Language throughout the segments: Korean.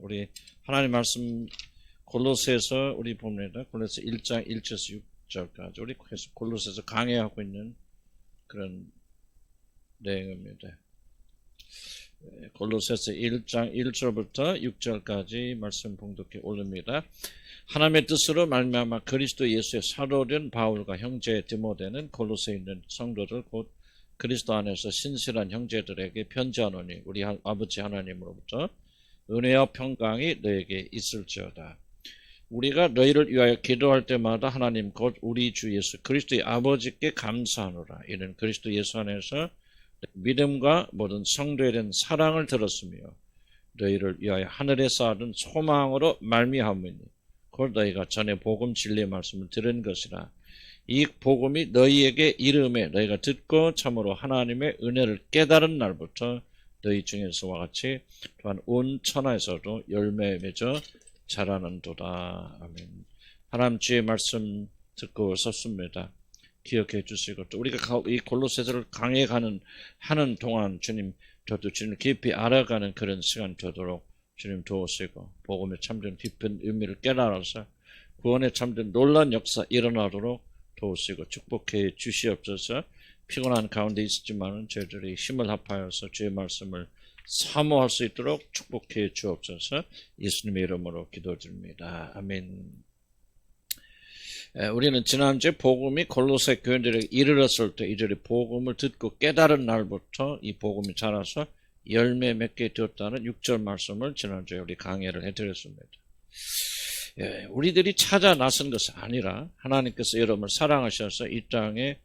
우리 하나님 말씀 골로새서 우리 봅니다. 골로새 1장 1절에서 6절까지 우리 계속 골로새서 강해하고 있는 그런 내용입니다. 골로새서 1장 1절부터 6절까지 말씀 봉독해 올립니다. 하나님의 뜻으로 말미암아 그리스도 예수의 사도된 바울과 형제 디모데는 골로새에 있는 성도들 곧 그리스도 안에서 신실한 형제들에게 편지하노니 우리 아버지 하나님으로부터 은혜와 평강이 너에게 있을지어다. 우리가 너희를 위하여 기도할 때마다 하나님 곧 우리 주 예수 그리스도의 아버지께 감사하노라. 이는 그리스도 예수 안에서 믿음과 모든 성도에 대한 사랑을 들었으며 너희를 위하여 하늘에 쌓아둔 소망으로 말미암으니 곧 너희가 전에 복음 진리의 말씀을 들은 것이라. 이 복음이 너희에게 이름에 너희가 듣고 참으로 하나님의 은혜를 깨달은 날부터 너희 중에서와 같이 또한 온 천하에서도 열매 맺어 자라는도다. 아멘. 하나님 주의 말씀 듣고 섰습니다. 기억해 주시고 또 우리가 이 골로새서를 하는 동안 주님 저도 주님 깊이 알아가는 그런 시간 되도록 주님 도우시고 복음의 참된 깊은 의미를 깨달아서 구원의 참된 놀라운 역사 일어나도록 도우시고 축복해 주시옵소서. 피곤한 가운데 있었지만은 저희들이 힘을 합하여서 주의 말씀을 사모할 수 있도록 축복해 주옵소서. 예수님의 이름으로 기도드립니다. 아멘. 우리는 지난주에 복음이 골로새 교인들에게 이르렀을 때 이들이 복음을 듣고 깨달은 날부터 이 복음이 자라서 열매 맺게 되었다는 6절 말씀을 지난주에 우리 강해를 해드렸습니다. 우리들이 찾아 나선 것이 아니라 하나님께서 여러분을 사랑하셔서 이 땅에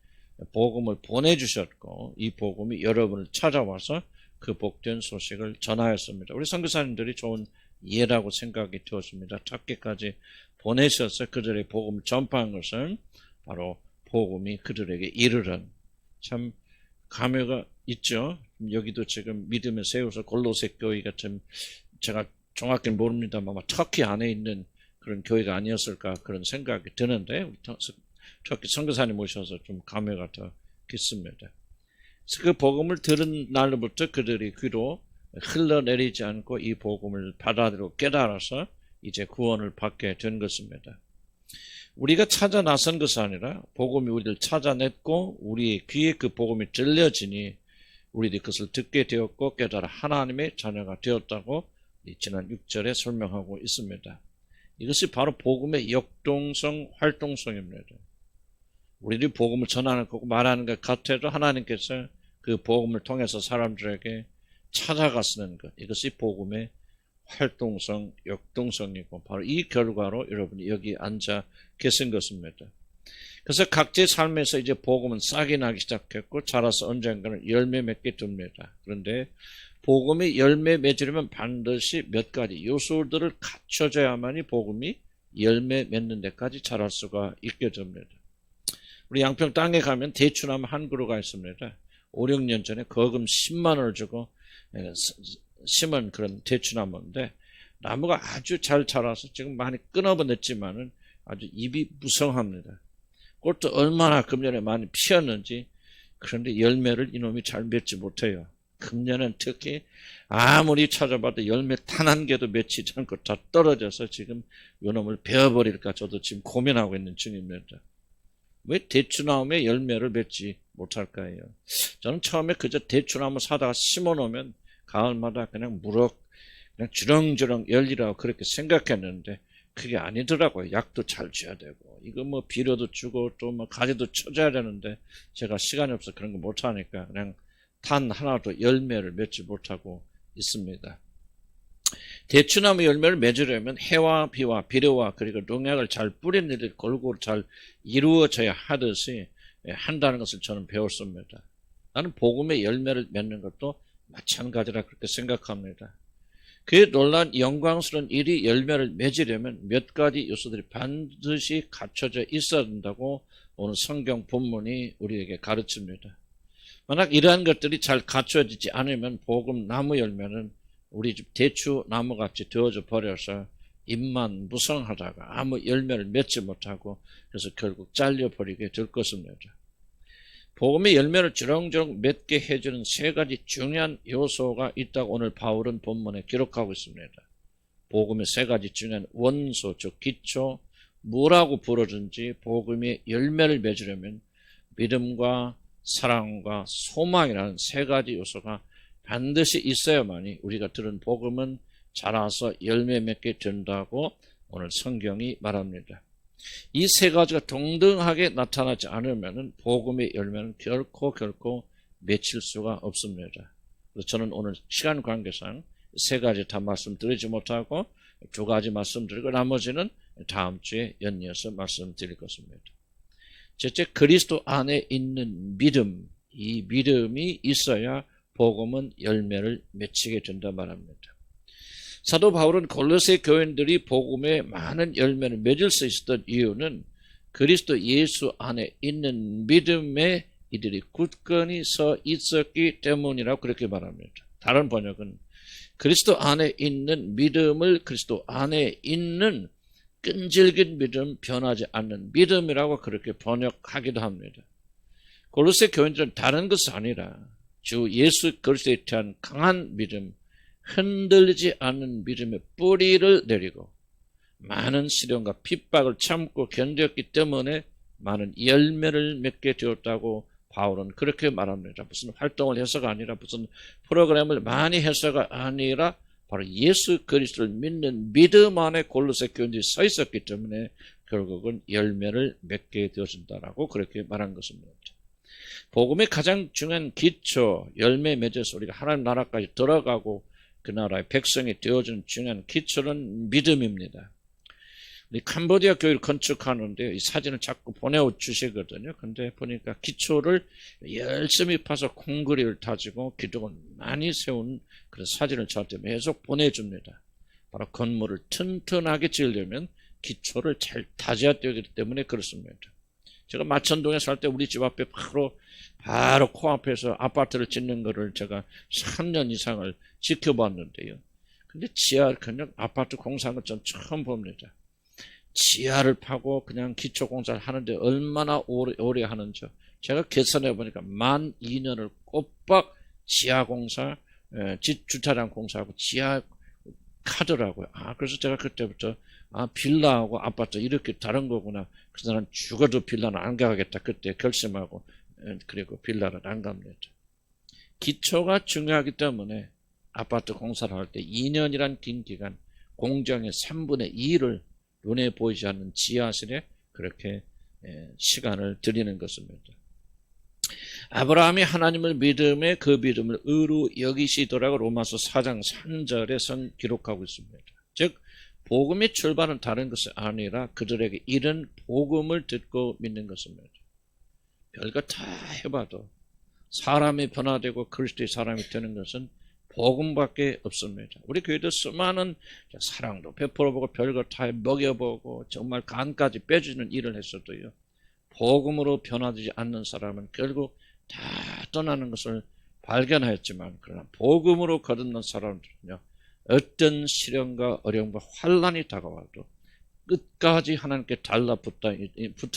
복음을 보내주셨고 이 복음이 여러분을 찾아와서 그 복된 소식을 전하였습니다. 우리 선교사님들이 좋은 예라고 생각이 되었습니다. 찾기까지 보내셔서 그들의 복음을 전파한 것은 바로 복음이 그들에게 이르는 참 감회가 있죠. 여기도 지금 믿음의 세워서 골로새 교회가 좀 제가 정확히 모릅니다만 아마 터키 안에 있는 그런 교회가 아니었을까 그런 생각이 드는데 우리 터키 선교사님 모셔서 좀 감회가 더 깊습니다. 그래서 그 복음을 들은 날부터 그들이 귀로 흘러내리지 않고 이 복음을 받아들이고 깨달아서 이제 구원을 받게 된 것입니다. 우리가 찾아 나선 것이 아니라 복음이 우리를 찾아냈고 우리의 귀에 그 복음이 들려지니 우리들이 그것을 듣게 되었고 깨달아 하나님의 자녀가 되었다고 지난 6절에 설명하고 있습니다. 이것이 바로 복음의 역동성, 활동성입니다. 우리들이 복음을 전하는 거고 말하는 것 같아도 하나님께서 그 복음을 통해서 사람들에게 찾아가시는 것, 이것이 복음의 활동성, 역동성이고 바로 이 결과로 여러분이 여기 앉아 계신 것입니다. 그래서 각자의 삶에서 이제 복음은 싹이 나기 시작했고 자라서 언젠가는 열매 맺게 됩니다. 그런데 복음이 열매 맺으려면 반드시 몇 가지 요소들을 갖춰져야만이 복음이 열매 맺는 데까지 자랄 수가 있게 됩니다. 우리 양평 땅에 가면 대추나무 한 그루가 있습니다. 5, 6년 전에 거금 10만 원을 주고 심은 그런 대추나무인데 나무가 아주 잘 자라서 지금 많이 끊어버렸지만은 아주 잎이 무성합니다. 꽃도 얼마나 금년에 많이 피었는지 그런데 열매를 이놈이 잘 맺지 못해요. 금년은 특히 아무리 찾아봐도 열매 단 한 개도 맺히지 않고 다 떨어져서 지금 이놈을 베어버릴까 저도 지금 고민하고 있는 중입니다. 왜 대추나무에 열매를 맺지 못할까요? 저는 처음에 그저 대추나무 사다가 심어놓으면 가을마다 그냥 그냥 주렁주렁 열리라고 그렇게 생각했는데 그게 아니더라고요. 약도 잘 줘야 되고 이거 뭐 비료도 주고 또 뭐 가지도 쳐줘야 되는데 제가 시간이 없어서 그런 거 못하니까 그냥 단 하나도 열매를 맺지 못하고 있습니다. 대추나무 열매를 맺으려면 해와 비와 비료와 그리고 농약을 잘 뿌리는 일이 골고루 잘 이루어져야 하듯이 한다는 것을 저는 배웠습니다. 나는 복음의 열매를 맺는 것도 마찬가지라 그렇게 생각합니다. 그 놀라운 영광스러운 일이 열매를 맺으려면 몇 가지 요소들이 반드시 갖춰져 있어야 된다고 오늘 성경 본문이 우리에게 가르칩니다. 만약 이러한 것들이 잘 갖춰지지 않으면 복음 나무 열매는 우리 집 대추 나무같이 되어져 버려서 잎만 무성하다가 아무 열매를 맺지 못하고 그래서 결국 잘려버리게 될 것입니다. 복음의 열매를 주렁주렁 맺게 해주는 세 가지 중요한 요소가 있다고 오늘 바울은 본문에 기록하고 있습니다. 복음의 세 가지 중요한 원소, 즉 기초, 뭐라고 부르든지 복음의 열매를 맺으려면 믿음과 사랑과 소망이라는 세 가지 요소가 반드시 있어야만이 우리가 들은 복음은 자라서 열매 맺게 된다고 오늘 성경이 말합니다. 이 세 가지가 동등하게 나타나지 않으면 복음의 열매는 결코 맺힐 수가 없습니다. 그래서 저는 오늘 시간 관계상 세 가지 다 말씀드리지 못하고 두 가지 말씀드리고 나머지는 다음 주에 연이어서 말씀드릴 것입니다. 첫째, 그리스도 안에 있는 믿음, 이 믿음이 있어야 복음은 열매를 맺히게 된다 말합니다. 사도 바울은 골로새 교인들이 복음에 많은 열매를 맺을 수 있었던 이유는 그리스도 예수 안에 있는 믿음에 이들이 굳건히 서 있었기 때문이라고 그렇게 말합니다. 다른 번역은 그리스도 안에 있는 믿음을 그리스도 안에 있는 끈질긴 믿음, 변하지 않는 믿음이라고 그렇게 번역하기도 합니다. 골로새 교인들은 다른 것이 아니라 주 예수 그리스도에 대한 강한 믿음, 흔들리지 않는 믿음의 뿌리를 내리고 많은 시련과 핍박을 참고 견뎠기 때문에 많은 열매를 맺게 되었다고 바울은 그렇게 말합니다. 무슨 활동을 해서가 아니라 무슨 프로그램을 많이 해서가 아니라 바로 예수 그리스도를 믿는 믿음 안에 골로새 교인들이 서 있었기 때문에 결국은 열매를 맺게 되어진다라고 그렇게 말한 것입니다. 복음의 가장 중요한 기초, 열매 맺어서 우리가 하나님 나라까지 들어가고 그 나라의 백성이 되어준 중요한 기초는 믿음입니다. 우리 캄보디아 교회를 건축하는데 이 사진을 자꾸 보내주시거든요. 근데 보니까 기초를 열심히 파서 콘크리트를 다지고 기둥을 많이 세운 그런 사진을 저한테 계속 보내줍니다. 바로 건물을 튼튼하게 지으려면 기초를 잘 다져야 되기 때문에 그렇습니다. 제가 마천동에 살 때 우리 집 앞에 바로 코앞에서 아파트를 짓는 거를 제가 3년 이상을 지켜봤는데요. 근데 지하 그냥 아파트 공사한 건 전 처음 봅니다. 지하를 파고 그냥 기초 공사를 하는데 얼마나 오래 하는지 제가 계산해 보니까 12년을 꼬박 지하 공사, 주차장 공사하고 지하 카더라고요. 그래서 제가 그때부터 빌라하고 아파트 이렇게 다른 거구나. 그래서 나는 죽어도 빌라는 안 가겠다. 그때 결심하고 그리고 빌라를 안 갑니다. 기초가 중요하기 때문에 아파트 공사를 할 때 2년이란 긴 기간 공정의 3분의 2를 눈에 보이지 않는 지하실에 그렇게 시간을 들이는 것입니다. 아브라함이 하나님을 믿음에 그 믿음을 의로 여기시더라고 로마서 4장 3절에 기록하고 있습니다. 즉 복음의 출발은 다른 것이 아니라 그들에게 이른 복음을 듣고 믿는 것입니다. 별거 다 해봐도 사람이 변화되고 그리스도의 사람이 되는 것은 복음밖에 없습니다. 우리 교회도 수많은 사랑도 베풀어보고 별거 다 먹여보고 정말 간까지 빼주는 일을 했어도요. 복음으로 변화되지 않는 사람은 결국 다 떠나는 것을 발견하였지만 그러나 복음으로 거듭난 사람들은요. 어떤 시련과 어려움과 환난이 다가와도 끝까지 하나님께 달라붙어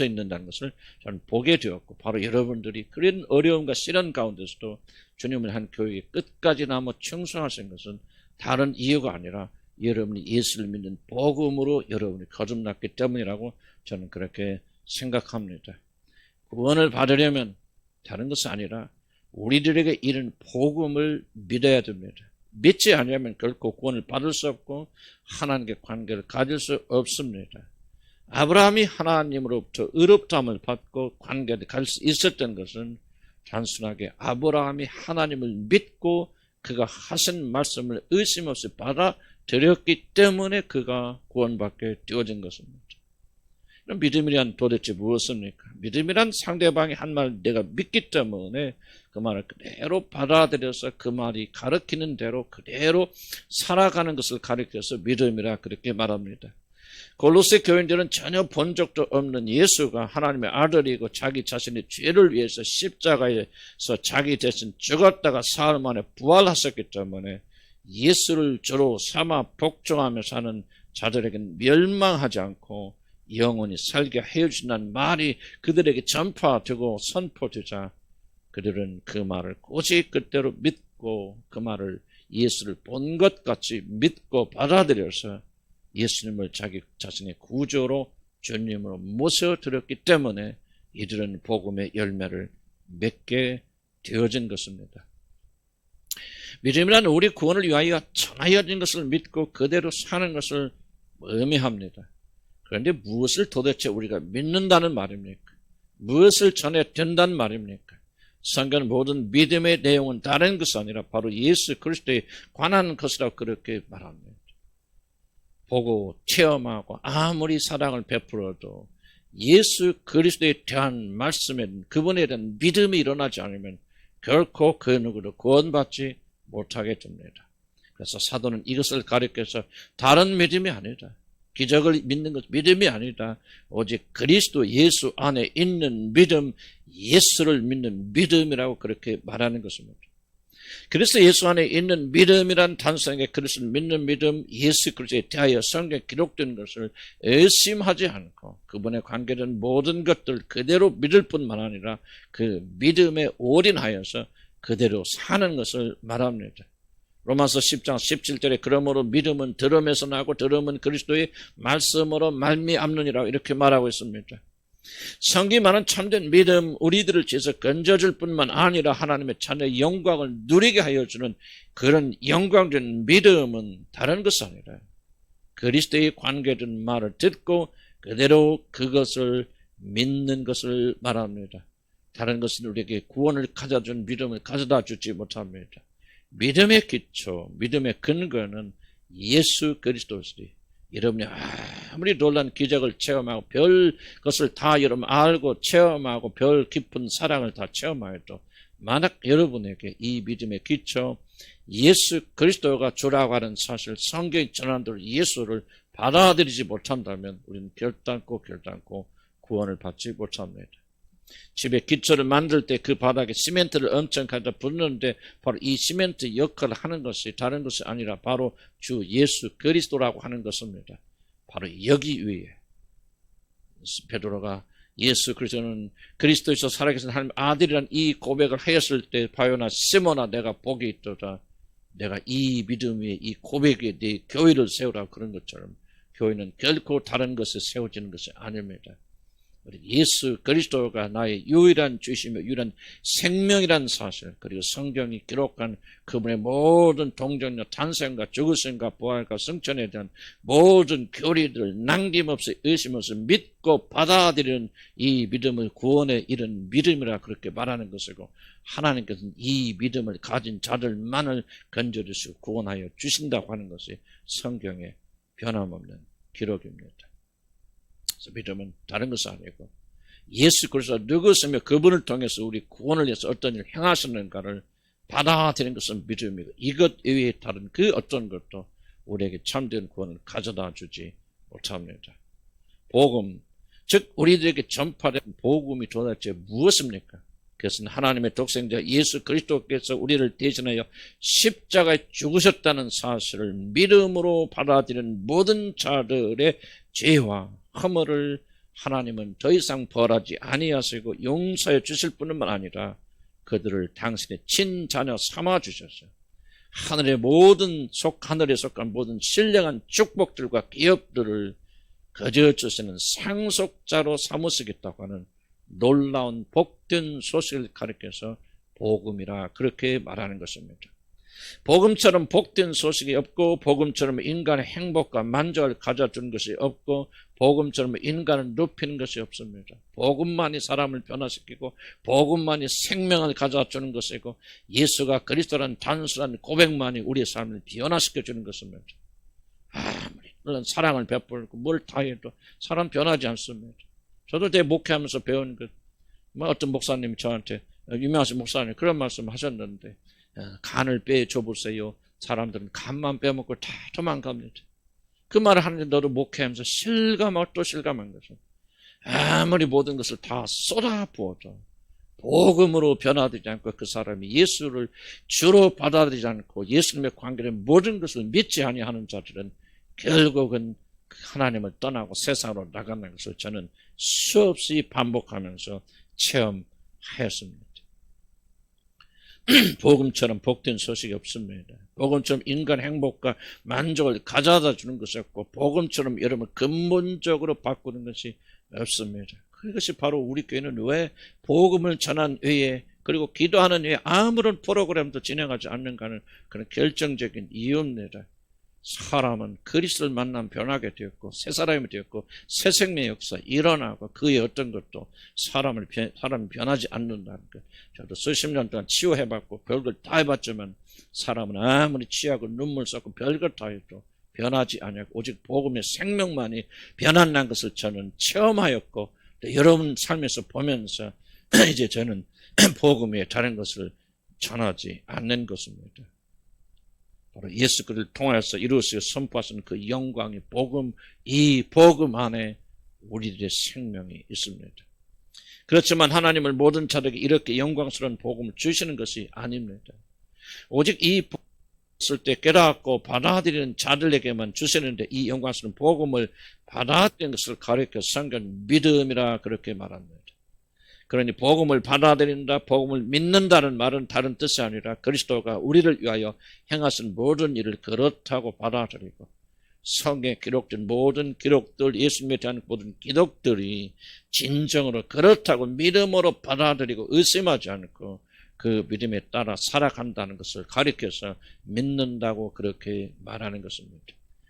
있는다는 것을 저는 보게 되었고 바로 여러분들이 그런 어려움과 시련 가운데서도 주님을 한 교회에 끝까지 남아 충성하신 것은 다른 이유가 아니라 여러분이 예수를 믿는 복음으로 여러분이 거듭났기 때문이라고 저는 그렇게 생각합니다. 구원을 받으려면 다른 것이 아니라 우리들에게 이른 복음을 믿어야 됩니다. 믿지 않으면 결코 구원을 받을 수 없고 하나님께 관계를 가질 수 없습니다. 아브라함이 하나님으로부터 의롭다함을 받고 관계를 가질 수 있었던 것은 단순하게 아브라함이 하나님을 믿고 그가 하신 말씀을 의심 없이 받아들였기 때문에 그가 구원받게 되어진 것입니다. 믿음이란 도대체 무엇입니까? 믿음이란 상대방이 한 말 내가 믿기 때문에 그 말을 그대로 받아들여서 그 말이 가르치는 대로 그대로 살아가는 것을 가르쳐서 믿음이라 그렇게 말합니다. 골로새 교인들은 전혀 본 적도 없는 예수가 하나님의 아들이고 자기 자신의 죄를 위해서 십자가에서 자기 대신 죽었다가 사흘 만에 부활하셨기 때문에 예수를 주로 삼아 복종하며 사는 자들에게는 멸망하지 않고 영원히 살게 해주신다는 말이 그들에게 전파되고 선포되자 그들은 그 말을 오직 그대로 믿고 그 말을 예수를 본 것 같이 믿고 받아들여서 예수님을 자기 자신의 구조로 주님으로 모셔드렸기 때문에 이들은 복음의 열매를 맺게 되어진 것입니다. 믿음이란 우리 구원을 위하여 전하여진 것을 믿고 그대로 사는 것을 의미합니다. 그런데 무엇을 도대체 우리가 믿는다는 말입니까? 무엇을 전해 된다는 말입니까? 성경 모든 믿음의 내용은 다른 것이 아니라 바로 예수 그리스도에 관한 것이라고 그렇게 말합니다. 보고 체험하고 아무리 사랑을 베풀어도 예수 그리스도에 대한 말씀에 그분에 대한 믿음이 일어나지 않으면 결코 그 누구도 구원받지 못하게 됩니다. 그래서 사도는 이것을 가리켜서 다른 믿음이 아니다. 기적을 믿는 것 믿음이 아니다. 오직 그리스도 예수 안에 있는 믿음, 예수를 믿는 믿음이라고 그렇게 말하는 것입니다. 그리스도 예수 안에 있는 믿음이란 단성에 그리스도를 믿는 믿음, 예수 그리스도에 대하여 성경에 기록된 것을 의심하지 않고 그분에 관계된 모든 것들 그대로 믿을 뿐만 아니라 그 믿음에 올인하여서 그대로 사는 것을 말합니다. 로마서 10장 17절에 그러므로 믿음은 들음에서 나고 들음은 그리스도의 말씀으로 말미암느니라 이렇게 말하고 있습니다. 성경이 말하는 참된 믿음, 우리들을 지어서 건져줄 뿐만 아니라 하나님의 자녀의 영광을 누리게 하여 주는 그런 영광된 믿음은 다른 것이 아니라 그리스도의 관계된 말을 듣고 그대로 그것을 믿는 것을 말합니다. 다른 것은 우리에게 구원을 가져준 믿음을 가져다 주지 못합니다. 믿음의 기초, 믿음의 근거는 예수 그리스도시니 여러분이 아무리 놀란 기적을 체험하고 별 것을 다 여러분 알고 체험하고 별 깊은 사랑을 다 체험하여도 만약 여러분에게 이 믿음의 기초 예수 그리스도가 주라고 하는 사실 성경이 전하는 대로 예수를 받아들이지 못한다면 우리는 결단코 구원을 받지 못합니다. 집에 기초를 만들 때 그 바닥에 시멘트를 엄청 갖다 붓는데 바로 이 시멘트 역할을 하는 것이 다른 것이 아니라 바로 주 예수 그리스도라고 하는 것입니다. 바로 여기 위에 베드로가 예수 그리스도는 그리스도에서 살아계신 하나님 아들이란 이 고백을 하였을 때 바요나 시몬아 내가 복이 있도다. 내가 이 믿음 위에 이 고백 위에 네 교회를 세우라고 그런 것처럼 교회는 결코 다른 것에 세워지는 것이 아닙니다. 예수 그리스도가 나의 유일한 주시며 유일한 생명이라는 사실 그리고 성경이 기록한 그분의 모든 동정력 탄생과 죽으심과 부활과 승천에 대한 모든 교리들을 남김없이 의심 없이 믿고 받아들이는 이 믿음을 구원에 이른 믿음이라 그렇게 말하는 것이고 하나님께서는 이 믿음을 가진 자들만을 건져주시고 구원하여 주신다고 하는 것이 성경의 변함없는 기록입니다. 믿음은 다른 것이 아니고 예수 그리스도가 누구시며 그분을 통해서 우리 구원을 위해서 어떤 일을 행하시는가를 받아들이는 것은 믿음이고 이것 이외에 다른 그 어떤 것도 우리에게 참된 구원을 가져다 주지 못합니다. 복음, 즉 우리들에게 전파된 복음이 도대체 무엇입니까? 그것은 하나님의 독생자 예수 그리스도께서 우리를 대신하여 십자가에 죽으셨다는 사실을 믿음으로 받아들이는 모든 자들의 죄와 허물을 하나님은 더 이상 벌하지 아니하시고 용서해 주실 뿐만 아니라 그들을 당신의 친자녀 삼아 주셔서 하늘에 하늘에 속한 모든 신령한 축복들과 기업들을 거저 주시는 상속자로 삼으시겠다고 하는 놀라운 복된 소식을 가리켜서 복음이라 그렇게 말하는 것입니다. 복음처럼 복된 소식이 없고 복음처럼 인간의 행복과 만족을 가져주는 것이 없고 복음처럼 인간을 높이는 것이 없습니다. 복음만이 사람을 변화시키고 복음만이 생명을 가져주는 것이고 예수가 그리스도라는 단순한 고백만이 우리의 삶을 변화시켜주는 것입니다. 아무리 물론 사랑을 베풀고 뭘 다 해도 사람 변하지 않습니다. 저도 내 목회하면서 배운 것, 어떤 목사님이 저한테 유명하신 목사님 그런 말씀 하셨는데 간을 빼줘보세요. 사람들은 간만 빼먹고 다 도망갑니다. 그 말을 하는데 너도 목회하면서 실감하고 또 실감한 거죠. 아무리 모든 것을 다 쏟아부어도 복음으로 변화되지 않고 그 사람이 예수를 주로 받아들이지 않고 예수님의 관계된 모든 것을 믿지 아니하는 자들은 결국은 하나님을 떠나고 세상으로 나가는 것을 저는 수없이 반복하면서 체험하였습니다. 복음처럼 복된 소식이 없습니다. 복음처럼 인간 행복과 만족을 가져다 주는 것이 없고 복음처럼 여러분을 근본적으로 바꾸는 것이 없습니다. 그것이 바로 우리 교회는 왜 복음을 전한 외에 그리고 기도하는 외에 아무런 프로그램도 진행하지 않는가 하는 그런 결정적인 이유입니다. 사람은 그리스도를 만나면 변하게 되었고 새 사람이 되었고 새 생명의 역사 일어나고 그의 어떤 것도 사람이 변하지 않는다는 것. 저도 수십 년 동안 치유해봤고 별걸 다 해봤지만 사람은 아무리 치유하고 눈물 쏟고 별걸 다 해도 변하지 않았고 오직 복음의 생명만이 변한다는 것을 저는 체험하였고 또 여러분 삶에서 보면서 이제 저는 복음에 다른 것을 전하지 않는 것입니다. 바로 예수 그리스도를 통해서 이루어서 선포하신 그 영광의 복음, 이 복음 안에 우리들의 생명이 있습니다. 그렇지만 하나님을 모든 자들에게 이렇게 영광스러운 복음을 주시는 것이 아닙니다. 오직 이 복음을 쓸 때 깨닫고 받아들이는 자들에게만 주시는데 이 영광스러운 복음을 받아들이는 것을 가리켜 성경 믿음이라 그렇게 말합니다. 그러니 복음을 받아들인다, 복음을 믿는다는 말은 다른 뜻이 아니라 그리스도가 우리를 위하여 행하신 모든 일을 그렇다고 받아들이고 성경에 기록된 모든 기록들, 예수님에 대한 모든 기록들이 진정으로 그렇다고 믿음으로 받아들이고 의심하지 않고 그 믿음에 따라 살아간다는 것을 가리켜서 믿는다고 그렇게 말하는 것입니다.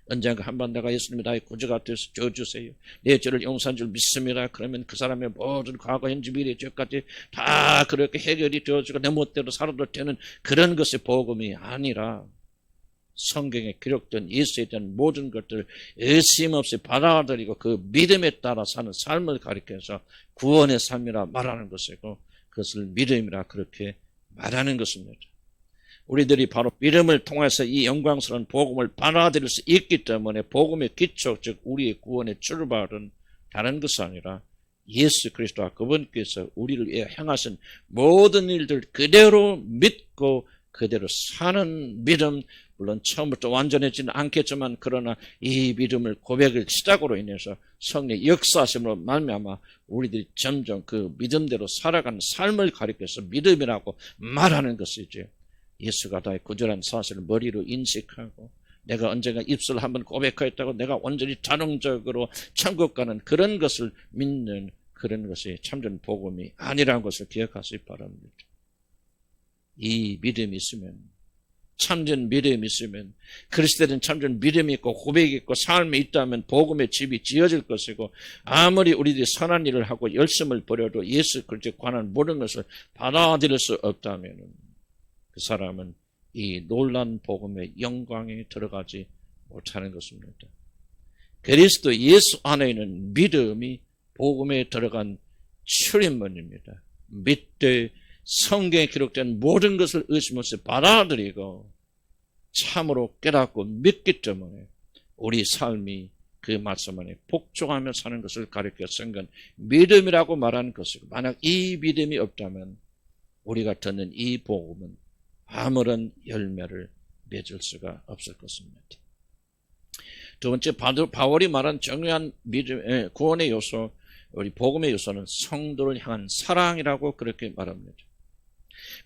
언젠가 한번 내가 예수님이 나의 구주가 되어서 주어주세요. 내 죄를 용서한 줄 믿습니다. 그러면 그 사람의 모든 과거, 현재, 미래 죄까지 다 그렇게 해결이 되어지고 내 멋대로 살아도 되는 그런 것이 복음이 아니라 성경에 기록된 예수에 대한 모든 것들을 의심 없이 받아들이고 그 믿음에 따라 사는 삶을 가리켜서 구원의 삶이라 말하는 것이고 그것을 믿음이라 그렇게 말하는 것입니다. 우리들이 바로 믿음을 통해서 이 영광스러운 복음을 받아들일 수 있기 때문에 복음의 기초, 즉 우리의 구원의 출발은 다른 것이 아니라 예수 그리스도와 그분께서 우리를 위해 행하신 모든 일들 그대로 믿고 그대로 사는 믿음, 물론 처음부터 완전해지는 않겠지만 그러나 이 믿음을 고백을 시작으로 인해서 성령의 역사하심으로 말미암아 우리들이 점점 그 믿음대로 살아가는 삶을 가리켜서 믿음이라고 말하는 것이지 예수가 나의 구주라는 사실을 머리로 인식하고 내가 언젠가 입술을 한번 고백하였다고 내가 완전히 자동적으로 천국 가는 그런 것을 믿는 그런 것이 참된 복음이 아니라는 것을 기억하시기 바랍니다. 이 믿음이 있으면 참된 믿음이 있으면 그리스도는 참된 믿음이 있고 고백이 있고 삶이 있다면 복음의 집이 지어질 것이고 아무리 우리들이 선한 일을 하고 열심을 벌여도 예수 그리스도에 관한 모든 것을 받아들일 수 없다면 그 사람은 이 놀란 복음의 영광에 들어가지 못하는 것입니다. 그리스도 예수 안에 있는 믿음이 복음에 들어간 출입문입니다. 믿되 성경에 기록된 모든 것을 의심 없이 받아들이고 참으로 깨닫고 믿기 때문에 우리 삶이 그 말씀 안에 복종하며 사는 것을 가리켜 성경 믿음이라고 말하는 것이고 만약 이 믿음이 없다면 우리가 듣는 이 복음은 아무런 열매를 맺을 수가 없을 것입니다. 두 번째 바울이 말한 정의한 믿음, 구원의 요소, 우리 복음의 요소는 성도를 향한 사랑이라고 그렇게 말합니다.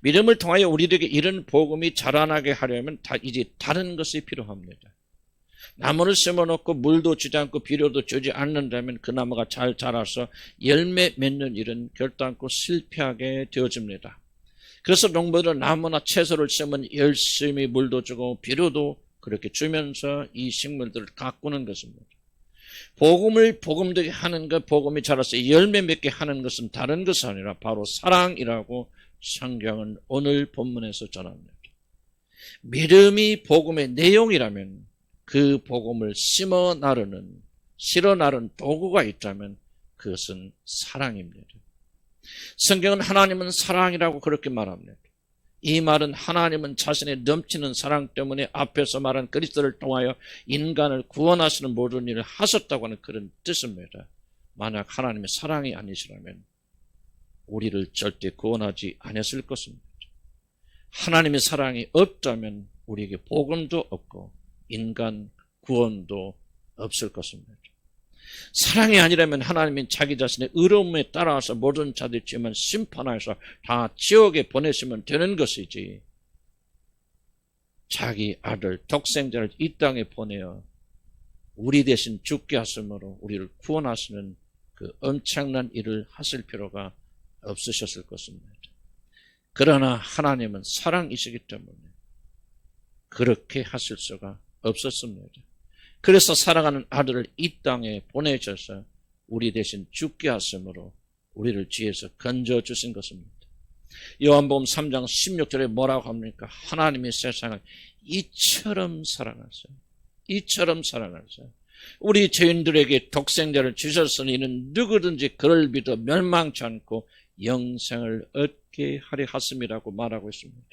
믿음을 통하여 우리에게 이런 복음이 자라나게 하려면 이제 다른 것이 필요합니다. 나무를 심어놓고 물도 주지 않고 비료도 주지 않는다면 그 나무가 잘 자라서 열매 맺는 일은 결단코 실패하게 되어집니다. 그래서 농부들은 나무나 채소를 심으면 열심히 물도 주고 비료도 그렇게 주면서 이 식물들을 가꾸는 것입니다. 복음을 복음되게 하는 것, 복음이 자라서 열매 맺게 하는 것은 다른 것이 아니라 바로 사랑이라고 성경은 오늘 본문에서 전합니다. 믿음이 복음의 내용이라면 그 복음을 실어 나르는 도구가 있다면 그것은 사랑입니다. 성경은 하나님은 사랑이라고 그렇게 말합니다. 이 말은 하나님은 자신의 넘치는 사랑 때문에 앞에서 말한 그리스도를 통하여 인간을 구원하시는 모든 일을 하셨다고 하는 그런 뜻입니다. 만약 하나님의 사랑이 아니시라면 우리를 절대 구원하지 않았을 것입니다. 하나님의 사랑이 없다면 우리에게 복음도 없고 인간 구원도 없을 것입니다. 사랑이 아니라면 하나님은 자기 자신의 의로움에 따라서 모든 자들이 죄만 심판하여서 다 지옥에 보내시면 되는 것이지, 자기 아들 독생자를 이 땅에 보내어 우리 대신 죽게 하심으로 우리를 구원하시는 그 엄청난 일을 하실 필요가 없으셨을 것입니다. 그러나 하나님은 사랑이시기 때문에 그렇게 하실 수가 없었습니다. 그래서 사랑하는 아들을 이 땅에 보내셔서 우리 대신 죽게 하심으로 우리를 죄에서 건져주신 것입니다. 요한복음 3장 16절에 뭐라고 합니까? 하나님이 세상을 이처럼 사랑하셨어요. 이처럼 사랑하셨어요. 우리 죄인들에게 독생자를 주셨으니 이는 누구든지 그를 믿어 멸망치 않고 영생을 얻게 하려 하심이라고 말하고 있습니다.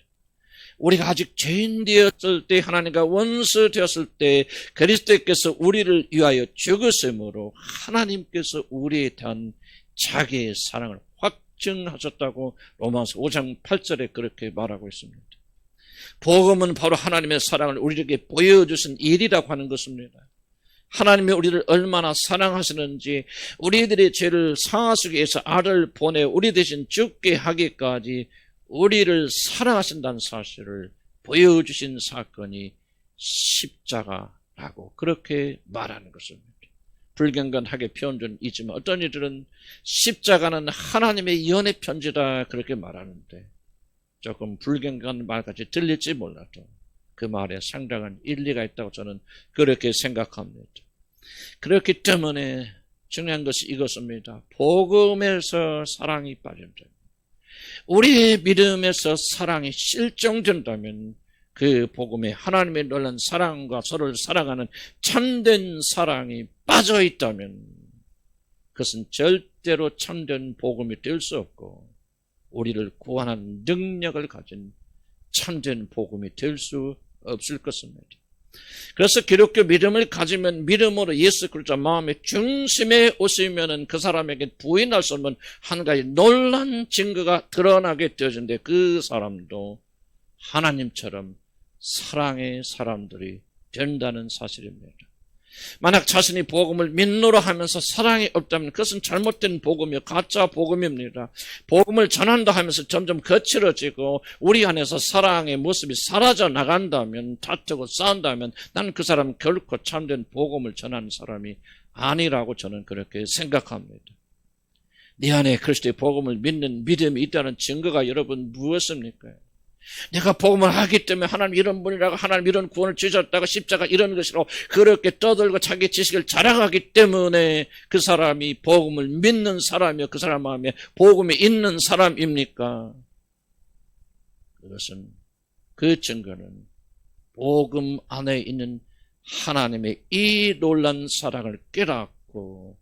우리가 아직 죄인 되었을 때, 하나님과 원수 되었을 때 그리스도께서 우리를 위하여 죽으심으로 하나님께서 우리에 대한 자기의 사랑을 확증하셨다고 로마서 5장 8절에 그렇게 말하고 있습니다. 복음은 바로 하나님의 사랑을 우리에게 보여주신 일이라고 하는 것입니다. 하나님이 우리를 얼마나 사랑하시는지, 우리들의 죄를 상하시기 위해서 아들을 보내 우리 대신 죽게 하기까지 우리를 사랑하신다는 사실을 보여주신 사건이 십자가라고 그렇게 말하는 것입니다. 불경건하게 표현은 있지만 어떤 이들은 십자가는 하나님의 연애 편지다 그렇게 말하는데, 조금 불경건 말같이 들릴지 몰라도 그 말에 상당한 일리가 있다고 저는 그렇게 생각합니다. 그렇기 때문에 중요한 것이 이것입니다. 복음에서 사랑이 빠진다. 우리의 믿음에서 사랑이 실종된다면 그 복음에 하나님의 놀라운 사랑과 서로를 사랑하는 참된 사랑이 빠져 있다면 그것은 절대로 참된 복음이 될 수 없고 우리를 구원하는 능력을 가진 참된 복음이 될 수 없을 것입니다. 그래서 기독교 믿음을 가지면 믿음으로 예수 그리스도 마음의 중심에 오시면은 그 사람에게 부인할 수 없는 한 가지 놀라운 증거가 드러나게 되어진데, 그 사람도 하나님처럼 사랑의 사람들이 된다는 사실입니다. 만약 자신이 복음을 믿노라 하면서 사랑이 없다면 그것은 잘못된 복음이요, 가짜 복음입니다. 복음을 전한다 하면서 점점 거칠어지고 우리 안에서 사랑의 모습이 사라져 나간다면, 다투고 싸운다면 난 그 사람은 결코 참된 복음을 전하는 사람이 아니라고 저는 그렇게 생각합니다. 네 안에 그리스도의 복음을 믿는 믿음이 있다는 증거가 여러분 무엇입니까? 내가 복음을 하기 때문에 하나님 이런 분이라고, 하나님 이런 구원을 주셨다고, 십자가 이런 것이라고 그렇게 떠들고 자기 지식을 자랑하기 때문에 그 사람이 복음을 믿는 사람이요, 그 사람 마음에 복음이 있는 사람입니까? 그것은, 그 증거는 복음 안에 있는 하나님의 이 놀라운 사랑을 깨닫고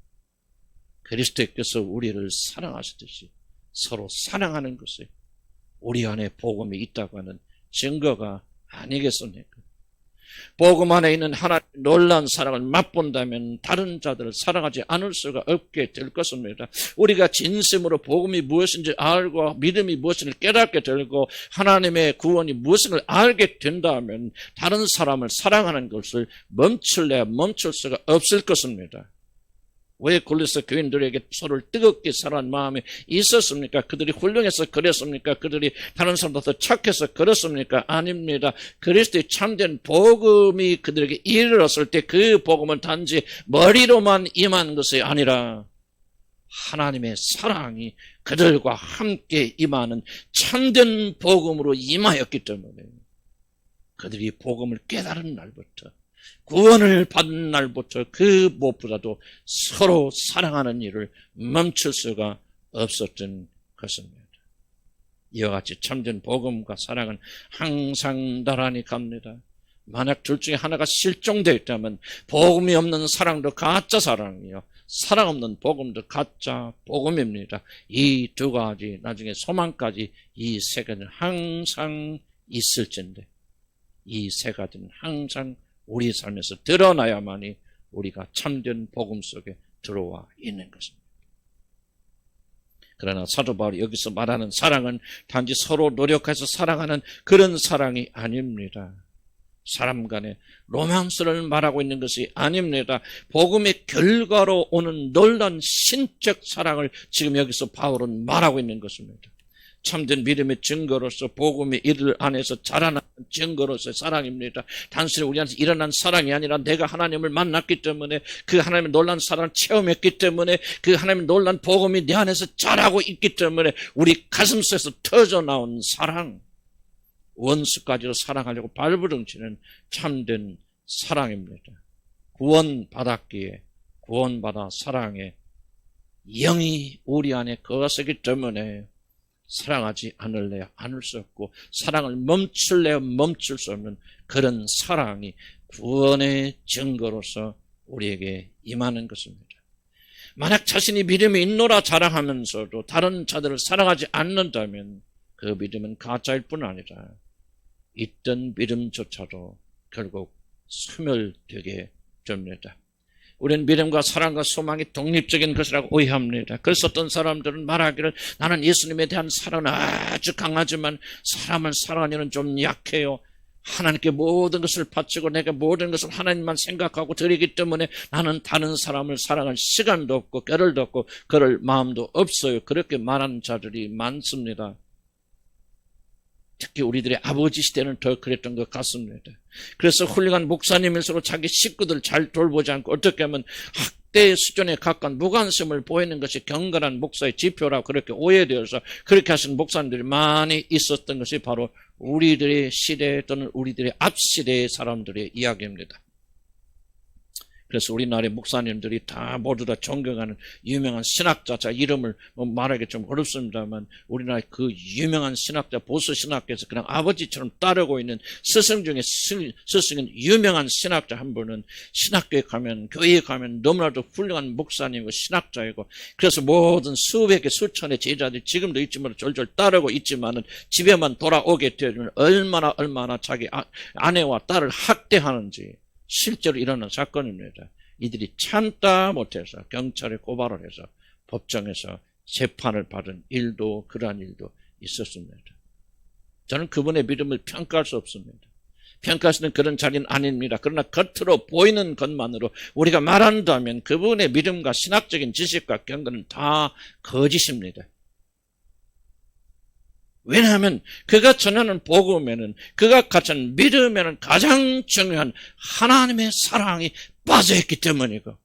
그리스도께서 우리를 사랑하시듯이 서로 사랑하는 것이 우리 안에 복음이 있다고 하는 증거가 아니겠습니까? 복음 안에 있는 하나님의 놀라운 사랑을 맛본다면 다른 자들을 사랑하지 않을 수가 없게 될 것입니다. 우리가 진심으로 복음이 무엇인지 알고 믿음이 무엇인지 깨닫게 되고 하나님의 구원이 무엇인지 알게 된다면 다른 사람을 사랑하는 것을 멈출래야 멈출 수가 없을 것입니다. 왜 골로새 교인들에게 서로를 뜨겁게 사랑하는 마음이 있었습니까? 그들이 훌륭해서 그랬습니까? 그들이 다른 사람보다 착해서 그렇습니까? 아닙니다. 그리스도의 참된 복음이 그들에게 이르렀을 때 그 복음은 단지 머리로만 임한 것이 아니라 하나님의 사랑이 그들과 함께 임하는 참된 복음으로 임하였기 때문에 그들이 복음을 깨달은 날부터, 구원을 받은 날부터 그 무엇보다도 서로 사랑하는 일을 멈출 수가 없었던 것입니다. 이와 같이 참된 복음과 사랑은 항상 나란히 갑니다. 만약 둘 중에 하나가 실종되어 있다면 복음이 없는 사랑도 가짜 사랑이요, 사랑 없는 복음도 가짜 복음입니다. 이 두 가지, 나중에 소망까지 이 세 가지는 항상 있을진데 이 세 가지는 항상 우리 삶에서 드러나야만이 우리가 참된 복음 속에 들어와 있는 것입니다. 그러나 사도 바울이 여기서 말하는 사랑은 단지 서로 노력해서 사랑하는 그런 사랑이 아닙니다. 사람 간의 로망스를 말하고 있는 것이 아닙니다. 복음의 결과로 오는 놀라운 신적 사랑을 지금 여기서 바울은 말하고 있는 것입니다. 참된 믿음의 증거로서 복음의 일 안에서 자라나는 증거로서의 사랑입니다. 단순히 우리한테 일어난 사랑이 아니라 내가 하나님을 만났기 때문에 그 하나님의 놀라운 사랑을 체험했기 때문에 그 하나님의 놀라운 복음이 내 안에서 자라고 있기 때문에 우리 가슴속에서 터져나온 사랑, 원수까지도 사랑하려고 발버둥치는 참된 사랑입니다. 구원받았기에 구원받아 사랑에 영이 우리 안에 거하기 때문에 사랑하지 않을래야 않을 수 없고 사랑을 멈출래야 멈출 수 없는 그런 사랑이 구원의 증거로서 우리에게 임하는 것입니다. 만약 자신이 믿음이 있노라 자랑하면서도 다른 자들을 사랑하지 않는다면 그 믿음은 가짜일 뿐 아니라 있던 믿음조차도 결국 소멸되게 됩니다. 우리는 믿음과 사랑과 소망이 독립적인 것이라고 오해합니다. 그래서 어떤 사람들은 말하기를 나는 예수님에 대한 사랑은 아주 강하지만 사람을 사랑하기는 좀 약해요. 하나님께 모든 것을 바치고 내가 모든 것을 하나님만 생각하고 드리기 때문에 나는 다른 사람을 사랑할 시간도 없고 겨를도 없고 그럴 마음도 없어요. 그렇게 말하는 자들이 많습니다. 특히 우리들의 아버지 시대는 더 그랬던 것 같습니다. 그래서 훌륭한 목사님일수록 자기 식구들 잘 돌보지 않고 어떻게 하면 학대 수준에 가까운 무관심을 보이는 것이 경건한 목사의 지표라고 그렇게 오해되어서 그렇게 하시는 목사님들이 많이 있었던 것이 바로 우리들의 시대 또는 우리들의 앞 시대의 사람들의 이야기입니다. 그래서 우리나라의 목사님들이 다 모두 다 존경하는 유명한 신학자, 자 이름을 말하기 좀 어렵습니다만 우리나라의 그 유명한 신학자, 보수 신학교에서 그냥 아버지처럼 따르고 있는 스승 중에 스승인 유명한 신학자 한 분은 신학교에 가면 교회에 가면 너무나도 훌륭한 목사님이고 신학자이고 그래서 모든 수백의 수천의 제자들이 지금도 있지만 졸졸 따르고 있지만은 집에만 돌아오게 되면 얼마나 자기 아내와 딸을 학대하는지 실제로 일어난 사건입니다. 이들이 참다 못해서 경찰에 고발을 해서 법정에서 재판을 받은 일도 그러한 일도 있었습니다. 저는 그분의 믿음을 평가할 수 없습니다. 평가할 수 있는 그런 자리는 아닙니다. 그러나 겉으로 보이는 것만으로 우리가 말한다면 그분의 믿음과 신학적인 지식과 경건은 다 거짓입니다. 왜냐하면 그가 전하는 복음에는 그가 갖춘 믿음에는 가장 중요한 하나님의 사랑이 빠져있기 때문이고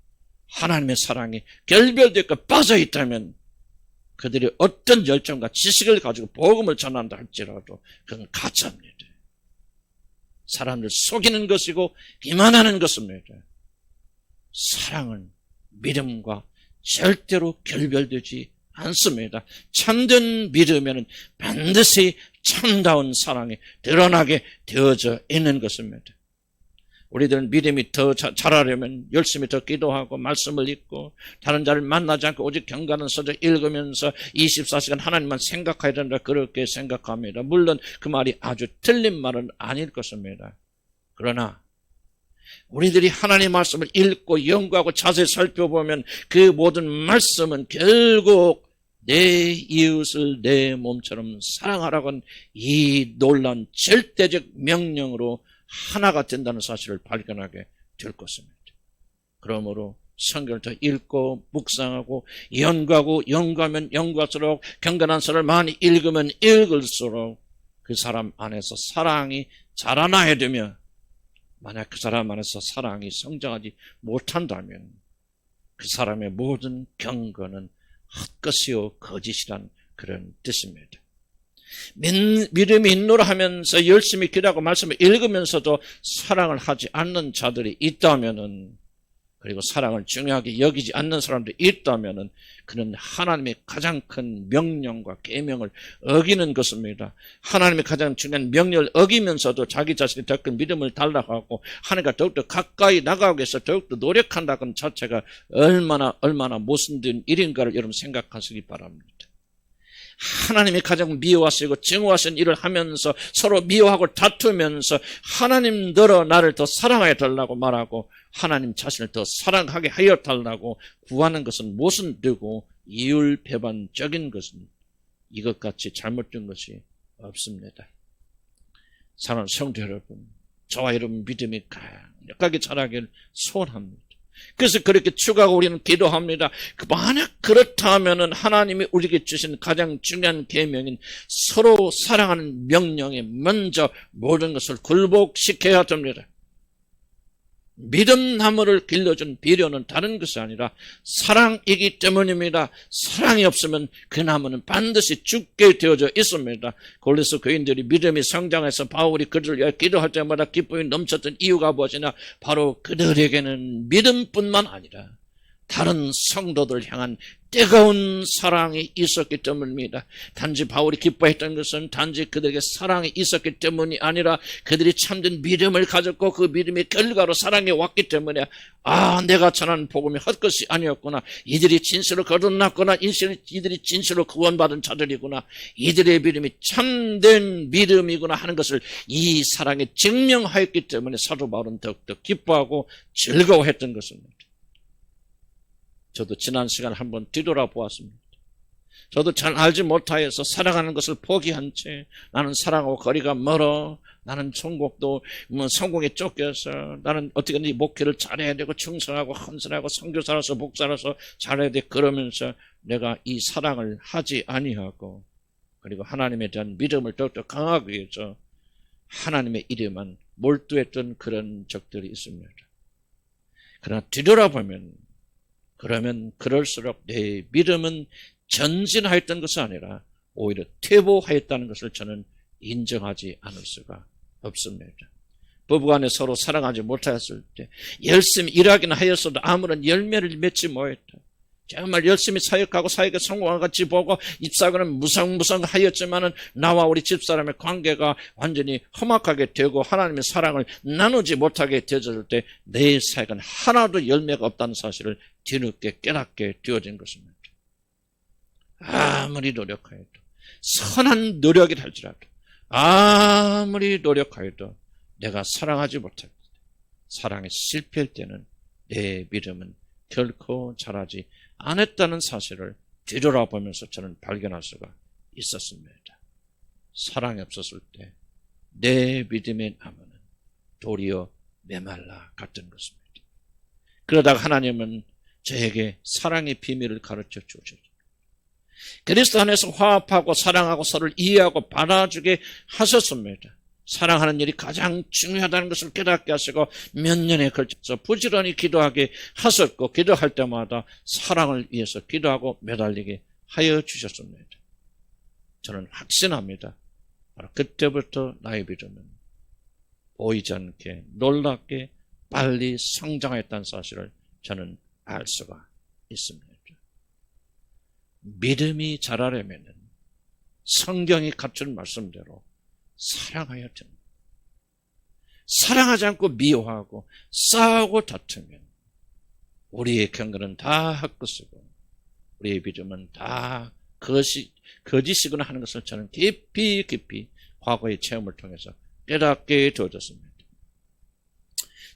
하나님의 사랑이 결별되고 빠져있다면 그들이 어떤 열정과 지식을 가지고 복음을 전한다 할지라도 그건 가짜입니다. 사람들 속이는 것이고 기만하는 것입니다. 사랑은 믿음과 절대로 결별되지 않습니다. 참된 믿음에는 반드시 참다운 사랑이 드러나게 되어져 있는 것입니다. 우리들은 믿음이 더 자라려면 열심히 더 기도하고 말씀을 읽고 다른 자를 만나지 않고 오직 경건한 서적 읽으면서 24시간 하나님만 생각해야 된다 그렇게 생각합니다. 물론 그 말이 아주 틀린 말은 아닐 것입니다. 그러나 우리들이 하나님의 말씀을 읽고 연구하고 자세히 살펴보면 그 모든 말씀은 결국 내 이웃을 내 몸처럼 사랑하라고 하는 이 놀라운 절대적 명령으로 하나가 된다는 사실을 발견하게 될 것입니다. 그러므로 성경을 더 읽고 묵상하고 연구하면 연구할수록 경건한 서를 많이 읽으면 읽을수록 그 사람 안에서 사랑이 자라나야 되며 만약 그 사람 안에서 사랑이 성장하지 못한다면 그 사람의 모든 경건은 헛것이요 거짓이란 그런 뜻입니다. 믿음이 있노라 하면서 열심히 기도하고 말씀을 읽으면서도 사랑을 하지 않는 자들이 있다면은 그리고 사랑을 중요하게 여기지 않는 사람들이 있다면은 그는 하나님의 가장 큰 명령과 계명을 어기는 것입니다. 하나님의 가장 중요한 명령을 어기면서도 자기 자신이 더 큰 믿음을 달라고 하나님과 더욱더 가까이 나가기 위해서 더욱더 노력한다는 자체가 얼마나 모순된 일인가를 여러분 생각하시기 바랍니다. 하나님이 가장 미워하시고 증오하시는 일을 하면서 서로 미워하고 다투면서 하나님 너로 나를 더 사랑하여 달라고 말하고 하나님 자신을 더 사랑하게 하여 달라고 구하는 것은 모순되고 이율배반적인 것은 이것같이 잘못된 것이 없습니다. 사랑하는 성도 여러분, 저와 여러분 믿음이 강력하게 자라기를 소원합니다. 그래서 그렇게 추가하고 우리는 기도합니다. 만약 그렇다면은 하나님이 우리에게 주신 가장 중요한 계명인 서로 사랑하는 명령에 먼저 모든 것을 굴복시켜야 됩니다. 믿음 나무를 길러준 비료는 다른 것이 아니라 사랑이기 때문입니다. 사랑이 없으면 그 나무는 반드시 죽게 되어져 있습니다. 골로새 교인들이 믿음이 성장해서 바울이 그들을 위해 기도할 때마다 기쁨이 넘쳤던 이유가 무엇이냐? 바로 그들에게는 믿음뿐만 아니라 다른 성도들 향한 뜨거운 사랑이 있었기 때문입니다. 단지 바울이 기뻐했던 것은 단지 그들에게 사랑이 있었기 때문이 아니라 그들이 참된 믿음을 가졌고 그 믿음의 결과로 사랑이 왔기 때문에 내가 전하는 복음이 헛것이 아니었구나. 이들이 진실로 거듭났구나. 이들이 진실로 구원받은 자들이구나. 이들의 믿음이 참된 믿음이구나 하는 것을 이 사랑에 증명하였기 때문에 사도 바울은 더욱더 기뻐하고 즐거워했던 것입니다. 저도 지난 시간 한번 뒤돌아보았습니다. 저도 잘 알지 못하여서 사랑하는 것을 포기한 채 나는 사랑하고 거리가 멀어. 나는 천국도 성공에 쫓겨서 나는 어떻게든지 목회를 잘해야 되고 충성하고 헌신하고 선교사로서 목사로서 잘해야 돼. 그러면서 내가 이 사랑을 하지 아니하고 그리고 하나님에 대한 믿음을 더욱더 강하기 위해서 하나님의 이름만 몰두했던 그런 적들이 있습니다. 그러나 뒤돌아보면 그러면 그럴수록 내 믿음은 전진하였던 것이 아니라 오히려 퇴보하였다는 것을 저는 인정하지 않을 수가 없습니다. 부부간에 서로 사랑하지 못하였을 때 열심히 일하기는 하였어도 아무런 열매를 맺지 못했다. 정말 열심히 사역하고 사역에 성공한 같이 보고 입사하고는 무성무성하였지만은 나와 우리 집사람의 관계가 완전히 험악하게 되고 하나님의 사랑을 나누지 못하게 되어질 때 내 사역은 하나도 열매가 없다는 사실을 뒤늦게 깨닫게 되어진 것입니다. 아무리 노력하여도 선한 노력이라 할지라도 아무리 노력하여도 내가 사랑하지 못할 때 사랑에 실패할 때는 내 믿음은 결코 자라지 않았다는 사실을 뒤돌아보면서 저는 발견할 수가 있었습니다. 사랑이 없었을 때 내 믿음의 나무는 도리어 메말라 갔던 것입니다. 그러다가 하나님은 저에게 사랑의 비밀을 가르쳐 주셨습니다. 그리스도 안에서 화합하고 사랑하고 서로를 이해하고 받아주게 하셨습니다. 사랑하는 일이 가장 중요하다는 것을 깨닫게 하시고 몇 년에 걸쳐서 부지런히 기도하게 하셨고 기도할 때마다 사랑을 위해서 기도하고 매달리게 하여 주셨습니다. 저는 확신합니다. 바로 그때부터 나의 믿음은 보이지 않게 놀랍게 빨리 성장했다는 사실을 저는 알 수가 있습니다. 믿음이 자라려면 성경이 갖춘 말씀대로 사랑해야 됩니다. 사랑하지 않고 미워하고 싸우고 다투면 우리의 경건은 다 헛것이고 우리의 믿음은 다 거짓이구나 하는 것을 저는 깊이 과거의 체험을 통해서 깨닫게 되어졌습니다.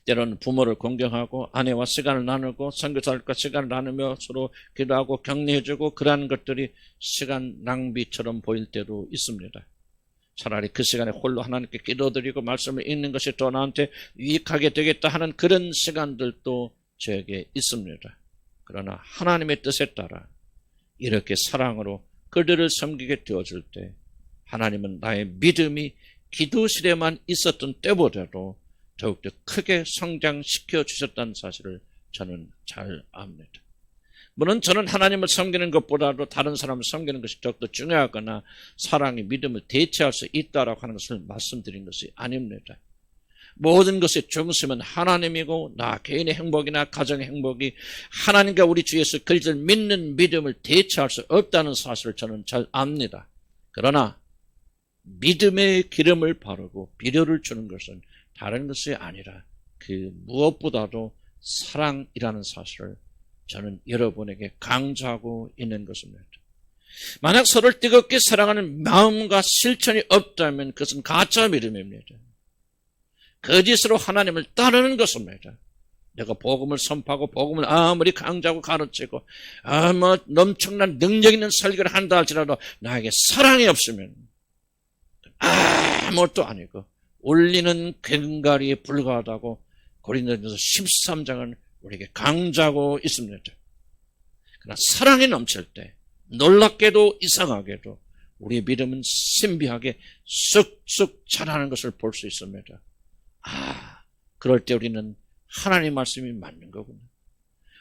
때로는 부모를 공경하고 아내와 시간을 나누고 선교사들과 시간을 나누며 서로 기도하고 격려해주고 그러한 것들이 시간 낭비처럼 보일 때도 있습니다. 차라리 그 시간에 홀로 하나님께 기도드리고 말씀을 읽는 것이 더 나한테 유익하게 되겠다 하는 그런 시간들도 저에게 있습니다. 그러나 하나님의 뜻에 따라 이렇게 사랑으로 그들을 섬기게 되어질 때 하나님은 나의 믿음이 기도실에만 있었던 때보다도 더욱더 크게 성장시켜 주셨다는 사실을 저는 잘 압니다. 물론 저는 하나님을 섬기는 것보다도 다른 사람을 섬기는 것이 더욱더 중요하거나 사랑이 믿음을 대체할 수 있다라고 하는 것을 말씀드린 것이 아닙니다. 모든 것의 중심은 하나님이고 나 개인의 행복이나 가정의 행복이 하나님과 우리 주 예수 그리스도를 믿는 믿음을 대체할 수 없다는 사실을 저는 잘 압니다. 그러나 믿음의 기름을 바르고 비료를 주는 것은 다른 것이 아니라 그 무엇보다도 사랑이라는 사실을 저는 여러분에게 강조하고 있는 것입니다. 만약 서로를 뜨겁게 사랑하는 마음과 실천이 없다면 그것은 가짜 믿음입니다. 거짓으로 하나님을 따르는 것입니다. 내가 복음을 선포하고 복음을 아무리 강조하고 가르치고 넘쳐난 능력 있는 설교를 한다 할지라도 나에게 사랑이 없으면 아무것도 아니고 올리는 괭가리에 불과하다고 고린도전서 13장은 우리에게 강조하고 있습니다. 그러나 사랑이 넘칠 때 놀랍게도 이상하게도 우리의 믿음은 신비하게 쑥쑥 자라는 것을 볼 수 있습니다. 그럴 때 우리는 하나님 말씀이 맞는 거구나.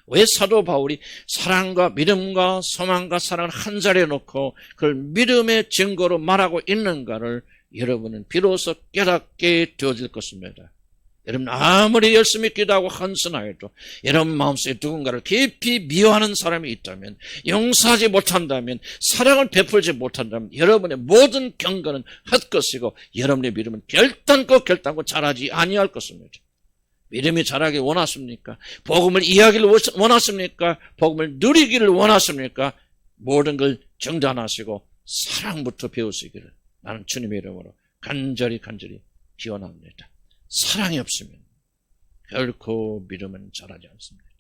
왜 사도 바울이 사랑과 믿음과 소망과 사랑을 한 자리에 놓고 그걸 믿음의 증거로 말하고 있는가를 여러분은 비로소 깨닫게 되어질 것입니다. 여러분 아무리 열심히 기도하고 헌신하여도 여러분 마음속에 누군가를 깊이 미워하는 사람이 있다면, 용서하지 못한다면, 사랑을 베풀지 못한다면 여러분의 모든 경건은 헛것이고 여러분의 믿음은 결단코 자라지 아니할 것입니다. 믿음이 자라길 원하십니까? 복음을 이해하기를 원하십니까? 복음을 누리기를 원하십니까? 모든 걸 정단하시고 사랑부터 배우시기를 나는 주님의 이름으로 간절히 기원합니다. 사랑이 없으면 결코 믿음은 자라지 않습니다.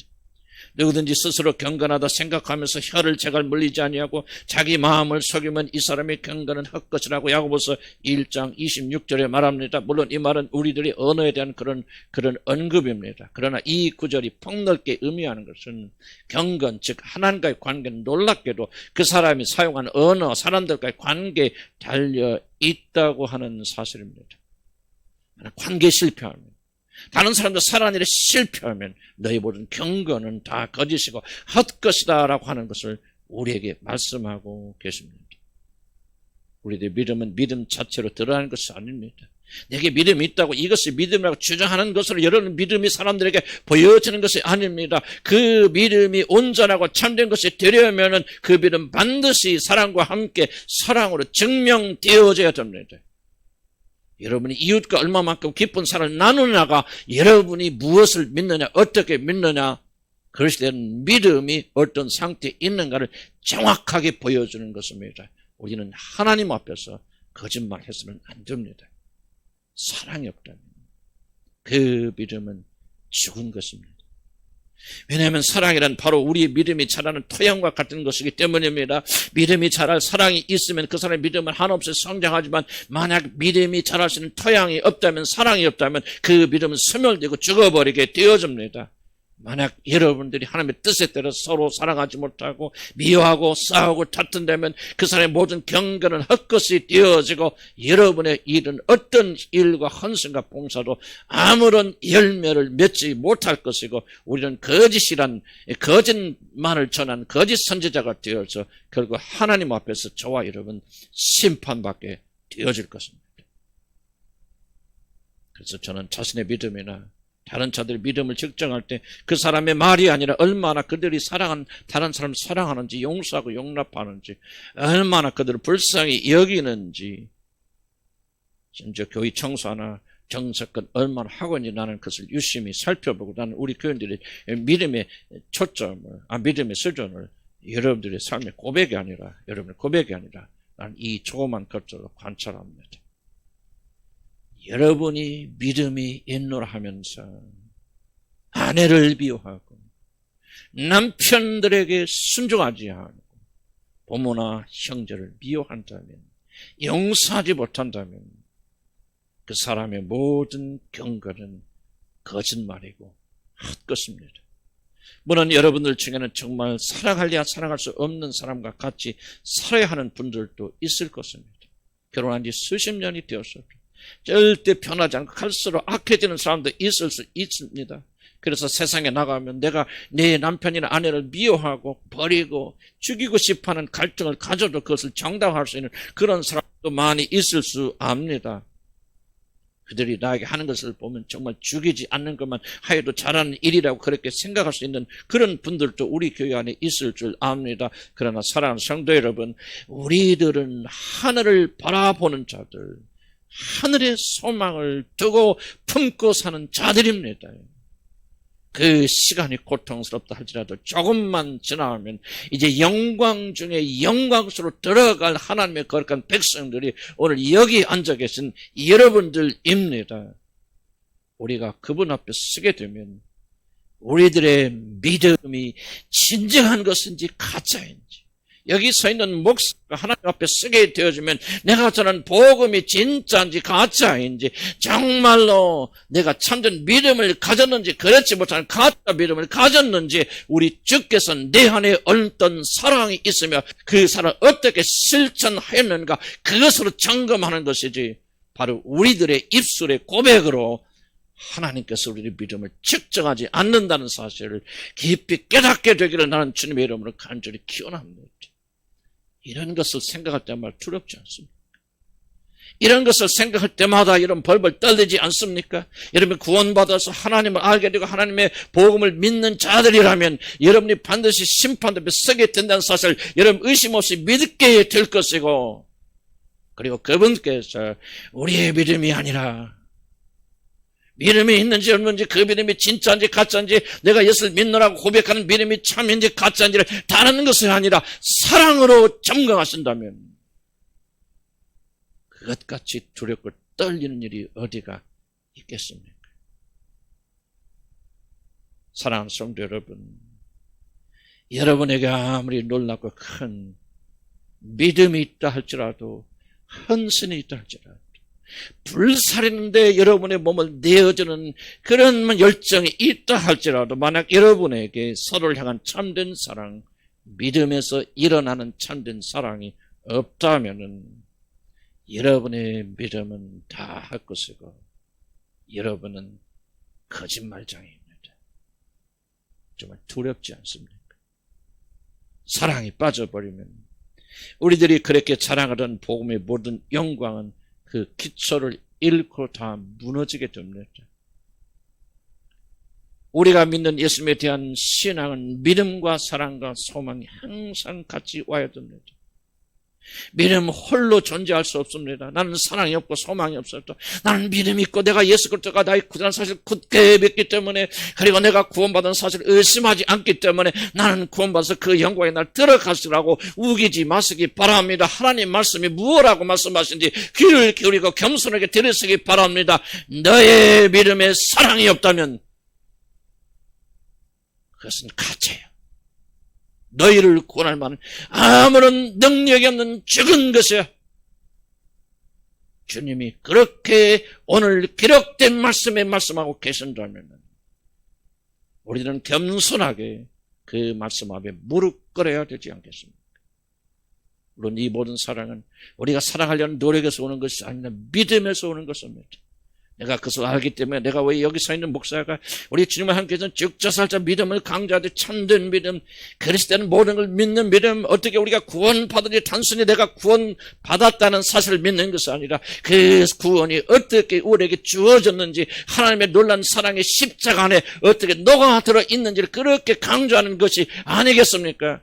누구든지 스스로 경건하다 생각하면서 혀를 제갈 물리지 아니하고 자기 마음을 속이면 이 사람의 경건은 헛것이라고 야고보서 1장 26절에 말합니다. 물론 이 말은 우리들의 언어에 대한 그런 언급입니다. 그러나 이 구절이 폭넓게 의미하는 것은 경건, 즉 하나님과의 관계는 놀랍게도 그 사람이 사용한 언어, 사람들과의 관계에 달려 있다고 하는 사실입니다. 관계에 실패하면, 다른 사람들 살아가는 일에 실패하면 너희 모든 경건은 다 거짓이고 헛것이다 라고 하는 것을 우리에게 말씀하고 계십니다. 우리들의 믿음은 믿음 자체로 드러나는 것이 아닙니다. 내게 믿음이 있다고 이것이 믿음이라고 주장하는 것으로 여러분 믿음이 사람들에게 보여지는 것이 아닙니다. 그 믿음이 온전하고 참된 것이 되려면 그 믿음 반드시 사랑과 함께 사랑으로 증명되어져야 됩니다. 여러분이 이웃과 얼마만큼 깊은 사랑을 나누느냐가 여러분이 무엇을 믿느냐, 어떻게 믿느냐, 그것에 대한 믿음이 어떤 상태에 있는가를 정확하게 보여주는 것입니다. 우리는 하나님 앞에서 거짓말했으면 안 됩니다. 사랑이 없다면 그 믿음은 죽은 것입니다. 왜냐하면 사랑이란 바로 우리의 믿음이 자라는 토양과 같은 것이기 때문입니다. 믿음이 자랄 사랑이 있으면 그 사람의 믿음은 한없이 성장하지만 만약 믿음이 자랄 수 있는 토양이 없다면, 사랑이 없다면 그 믿음은 소멸되고 죽어버리게 되어집니다. 만약 여러분들이 하나님의 뜻에 따라 서로 사랑하지 못하고 미워하고 싸우고 다툰다면 그 사람의 모든 경건은 헛것이 되어지고 여러분의 일은 어떤 일과 헌신과 봉사도 아무런 열매를 맺지 못할 것이고 우리는 거짓말을 전한 거짓 선지자가 되어서 결국 하나님 앞에서 저와 여러분 심판받게 되어질 것입니다. 그래서 저는 자신의 믿음이나 다른 자들의 믿음을 측정할 때 그 사람의 말이 아니라 얼마나 그들이 다른 사람을 사랑하는지, 용서하고 용납하는지, 얼마나 그들을 불쌍히 여기는지, 심지어 교회 청소하나 정석권 얼마나 하고 있는지 나는 그것을 유심히 살펴보고 나는 우리 교인들의 믿음의 믿음의 수준을 여러분들의 삶의 고백이 아니라, 여러분의 고백이 아니라 나는 이 조그만 것들로 관찰합니다. 여러분이 믿음이 있노라 하면서 아내를 미워하고 남편들에게 순종하지 않고 부모나 형제를 미워한다면, 용서하지 못한다면 그 사람의 모든 경건은 거짓말이고 헛것입니다. 물론 여러분들 중에는 정말 사랑할래야 사랑할 수 없는 사람과 같이 살아야 하는 분들도 있을 것입니다. 결혼한 지 수십 년이 되었어도 절대 변하지 않고 갈수록 악해지는 사람도 있을 수 있습니다. 그래서 세상에 나가면 내가 내 남편이나 아내를 미워하고 버리고 죽이고 싶어하는 갈등을 가져도 그것을 정당화할 수 있는 그런 사람도 많이 있을 수 압니다. 그들이 나에게 하는 것을 보면 정말 죽이지 않는 것만 하여도 잘하는 일이라고 그렇게 생각할 수 있는 그런 분들도 우리 교회 안에 있을 줄 압니다. 그러나 사랑하는 성도 여러분, 우리들은 하늘을 바라보는 자들, 하늘의 소망을 두고 품고 사는 자들입니다. 그 시간이 고통스럽다 할지라도 조금만 지나면 이제 영광 중에 영광으로 들어갈 하나님의 거룩한 백성들이 오늘 여기 앉아 계신 여러분들입니다. 우리가 그분 앞에 서게 되면 우리들의 믿음이 진정한 것인지 가짜인지, 여기 서 있는 목사가 하나님 앞에 쓰게 되어지면 내가 저는 복음이 진짜인지 가짜인지 정말로 내가 참된 믿음을 가졌는지 그렇지 못한 가짜 믿음을 가졌는지 우리 주께서 내 안에 어떤 사랑이 있으며 그 사랑을 어떻게 실천하였는가 그것으로 점검하는 것이지 바로 우리들의 입술의 고백으로 하나님께서 우리의 믿음을 측정하지 않는다는 사실을 깊이 깨닫게 되기를 나는 주님의 이름으로 간절히 기원합니다. 이런 것을 생각할 때마다 두렵지 않습니까? 이런 것을 생각할 때마다 이런 벌벌 떨리지 않습니까? 여러분 구원받아서 하나님을 알게 되고 하나님의 복음을 믿는 자들이라면 여러분이 반드시 심판대 앞에 서게 된다는 사실을 여러분 의심 없이 믿게 될 것이고 그리고 그분께서 우리의 믿음이 아니라 믿음이 있는지 없는지 그 믿음이 진짜인지 가짜인지 내가 예수를 믿노라고 고백하는 믿음이 참인지 가짜인지를 다른 것이 아니라 사랑으로 점검하신다면 그것같이 두렵고 떨리는 일이 어디가 있겠습니까? 사랑하는 성도 여러분, 여러분에게 아무리 놀랍고 큰 믿음이 있다 할지라도 헌신이 있다 할지라도 불살이는데 여러분의 몸을 내어주는 그런 열정이 있다 할지라도 만약 여러분에게 서로를 향한 참된 사랑, 믿음에서 일어나는 참된 사랑이 없다면은 여러분의 믿음은 다 할 것이고 여러분은 거짓말장입니다. 정말 두렵지 않습니까? 사랑이 빠져버리면 우리들이 그렇게 자랑하던 복음의 모든 영광은 그 기초를 잃고 다 무너지게 됩니다. 우리가 믿는 예수님에 대한 신앙은 믿음과 사랑과 소망이 항상 같이 와야 됩니다. 믿음 홀로 존재할 수 없습니다. 나는 사랑이 없고 소망이 없어도 나는 믿음이 있고 내가 예수 그리스도가 나의 구원한 사실을 굳게 믿기 때문에 그리고 내가 구원받은 사실을 의심하지 않기 때문에 나는 구원받아서 그 영광의 날 들어가시라고 우기지 마시기 바랍니다. 하나님 말씀이 무엇라고 말씀하신지 귀를 기울이고 겸손하게 들으시기 바랍니다. 너의 믿음에 사랑이 없다면 그것은 가짜예요. 너희를 구원할 만한 아무런 능력이 없는 죽은 것이야. 주님이 그렇게 오늘 기록된 말씀에 말씀하고 계신다면 우리는 겸손하게 그 말씀 앞에 무릎 꿇어야 되지 않겠습니까? 물론 이 모든 사랑은 우리가 사랑하려는 노력에서 오는 것이 아니라 믿음에서 오는 것입니다. 내가 그것을 알기 때문에 내가 왜 여기 서 있는 목사가 우리 주님과 함께해서 적자살자 믿음을 강조하되 참된 믿음, 그리스도는 모든 걸 믿는 믿음, 어떻게 우리가 구원받으니 단순히 내가 구원받았다는 사실을 믿는 것이 아니라 그 구원이 어떻게 우리에게 주어졌는지 하나님의 놀라운 사랑의 십자가 안에 어떻게 녹아들어 있는지를 그렇게 강조하는 것이 아니겠습니까?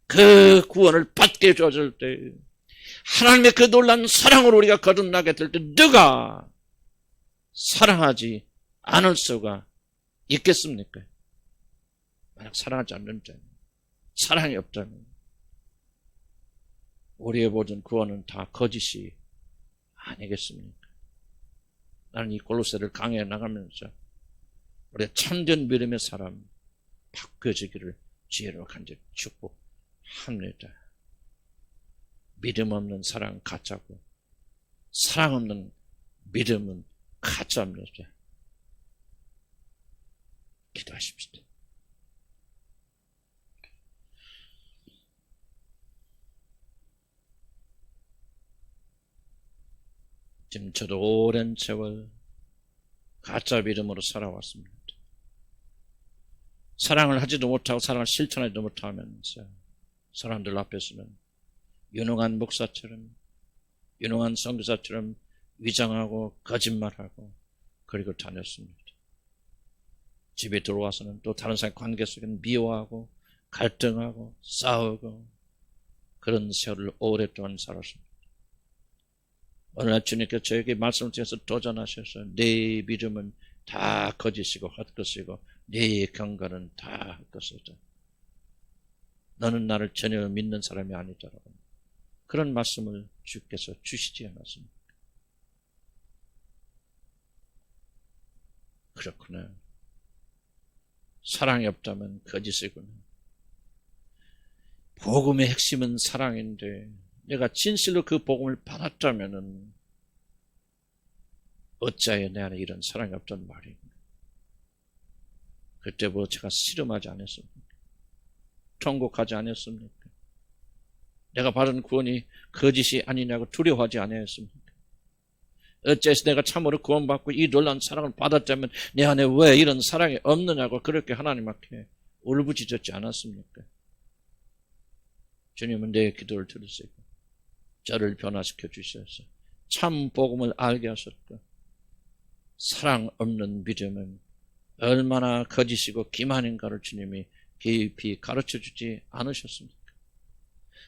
그 구원을 받게 주어질 때 하나님의 그 놀라운 사랑으로 우리가 거듭나게 될 때 누가 사랑하지 않을 수가 있겠습니까? 만약 사랑하지 않는 자, 사랑이 없다면 우리의 모든 구원은 다 거짓이 아니겠습니까? 나는 이 골로새를 강해 나가면서 우리의 참된 믿음의 사람 바뀌어지기를 주의로 간절히 축복합니다. 믿음 없는 사랑은 가짜고 사랑 없는 믿음은 가짜입니다. 기도하십시다. 지금 저도 오랜 세월 가짜 믿음으로 살아왔습니다. 사랑을 하지도 못하고 사랑을 실천하지도 못하면서 사람들 앞에서는 유능한 목사처럼 유능한 선교사처럼 위장하고 거짓말하고 그리고 다녔습니다. 집에 들어와서는 또 다른 사람 관계 속에는 미워하고 갈등하고 싸우고 그런 세월을 오랫동안 살았습니다. 어느 날 주님께서 저에게 말씀을 통해서 도전하셔서 네 믿음은 다 거짓이고 헛것이고 네 경건은 다 헛것이다. 너는 나를 전혀 믿는 사람이 아니다라고 그런 말씀을 주께서 주시지 않았습니까? 그렇구나. 사랑이 없다면 거짓이구나. 복음의 핵심은 사랑인데 내가 진실로 그 복음을 받았다면은 어찌하여 내 안에 이런 사랑이 없단 말입니다. 그때부터 제가 씨름하지 않았습니까? 통곡하지 않았습니까? 내가 받은 구원이 거짓이 아니냐고 두려워하지 않았습니까? 어째서 내가 참으로 구원받고 이 놀라운 사랑을 받았다면 내 안에 왜 이런 사랑이 없느냐고 그렇게 하나님 앞에 울부짖었지 않았습니까? 주님은 내 기도를 들으시고 저를 변화시켜 주셔서 참 복음을 알게 하셨고 사랑 없는 믿음은 얼마나 거짓이고 기만인가를 주님이 깊이 가르쳐주지 않으셨습니까?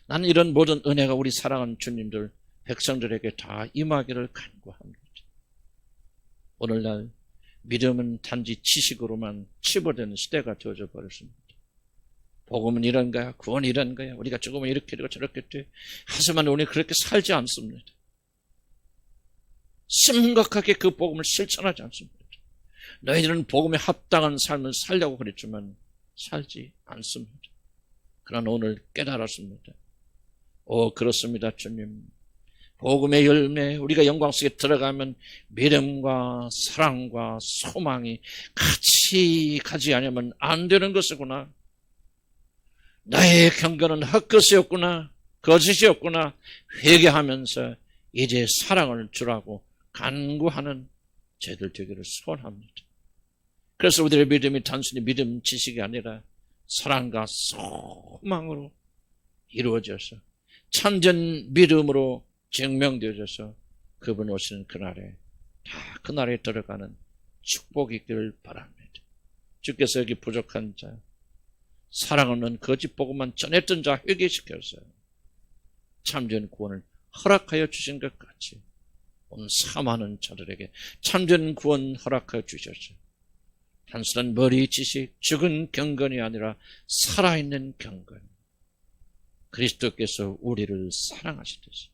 나는 이런 모든 은혜가 우리 사랑하는 주님들 백성들에게 다 임하기를 간구합니다. 오늘날 믿음은 단지 지식으로만 치부되는 시대가 되어져 버렸습니다. 복음은 이런 거야, 구원이 이런 거야, 우리가 죽으면 이렇게 되고 저렇게 돼. 하지만 우리는 그렇게 살지 않습니다. 심각하게 그 복음을 실천하지 않습니다. 너희들은 복음에 합당한 삶을 살려고 그랬지만 살지 않습니다. 그러나 오늘 깨달았습니다. 그렇습니다, 주님. 복음의 열매, 우리가 영광 속에 들어가면 믿음과 사랑과 소망이 같이 가지 않으면 안 되는 것이구나. 나의 경건은 헛것이었구나, 거짓이었구나 회개하면서 이제 사랑을 주라고 간구하는 저희들 되기를 소원합니다. 그래서 우리의 믿음이 단순히 믿음 지식이 아니라 사랑과 소망으로 이루어져서 참된 믿음으로 증명되어져서 그분 오시는 그날에 다 그날에 들어가는 축복이 있기를 바랍니다. 주께서 여기 부족한 자, 사랑 없는 거짓 복음만 전했던 자 회개시켜서 참된 구원을 허락하여 주신 것 같이 오늘 사모하는 자들에게 참된 구원 허락하여 주셔서 단순한 머리 지식, 죽은 경건이 아니라 살아있는 경건, 그리스도께서 우리를 사랑하시듯이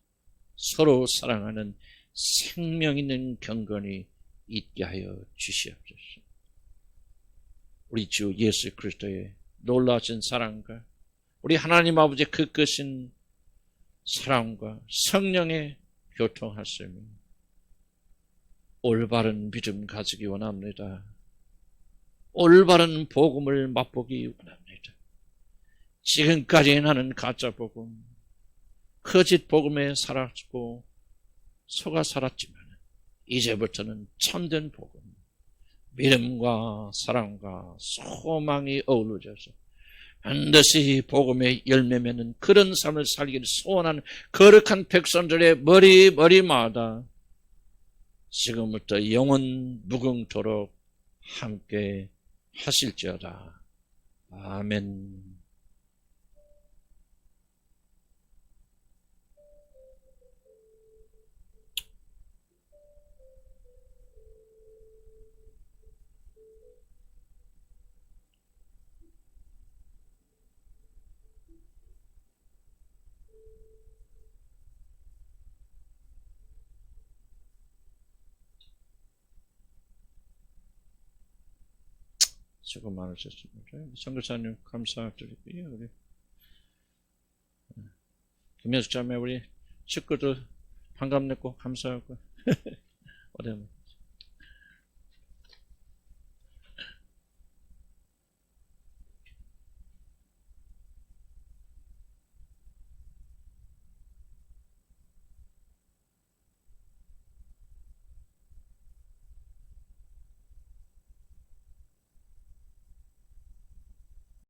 서로 사랑하는 생명 있는 경건이 있게 하여 주시옵소서. 우리 주 예수 그리스도의 놀라우신 사랑과 우리 하나님 아버지의 그 크신 사랑과 성령의 교통하심이 올바른 믿음 가지기 원합니다. 올바른 복음을 맛보기 원합니다. 지금까지 나는 가짜 복음, 거짓 복음에 살았고 속아 살았지만 이제부터는 참된 복음, 믿음과 사랑과 소망이 어우러져서 반드시 복음의 열매 맺는 그런 삶을 살기를 소원하는 거룩한 백성들의 머리마다 지금부터 영원 무궁토록 함께 하실지어다. 아멘. 수고 많으셨습니다. 선교사님 감사드리고요. 우리 김현숙 자매 우리 식구들 반갑고 감사하고 오랜만에